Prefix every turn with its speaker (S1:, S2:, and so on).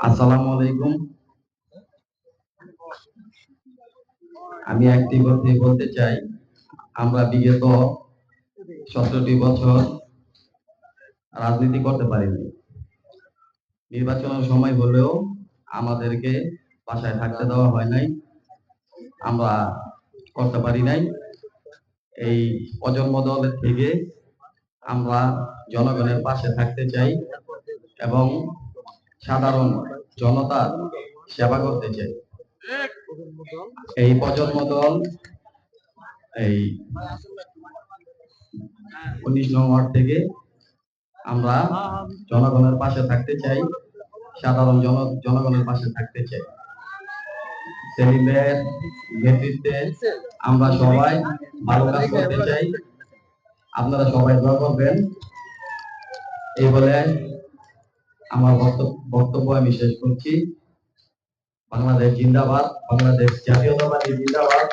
S1: আসসালামু আলাইকুম। আমি একটি কথাই বলতে চাই, আমরা বিগত 17টি বছর রাজনীতি করতে পারিনি। নির্বাচনের সময় হলেও আমাদেরকে বাসায় থাকতে দেওয়া হয় নাই, আমরা করতে পারি নাই। এই প্রজন্ম দলের থেকে আমরা জনগণের পাশে থাকতে চাই এবং সাধারণ জনতার সেবা করতে চাই। এই প্রজন্ম দল এই 19 নং ওয়ার্ড থেকে আমরা জনগণের পাশে থাকতে চাই, সাধারণ জনগণের পাশে থাকতে চাই। সেলিম ভাইয়ের নেতৃত্বে আমরা সবাই ভালো কাজ করতে চাই। আপনারা সবাই দোয়া করবেন। এই বলে আমার বক্তব্য আমি শেষ করছি। বাংলাদেশ জিন্দাবাদ, বাংলাদেশ জাতীয়তাবাদী জিন্দাবাদ।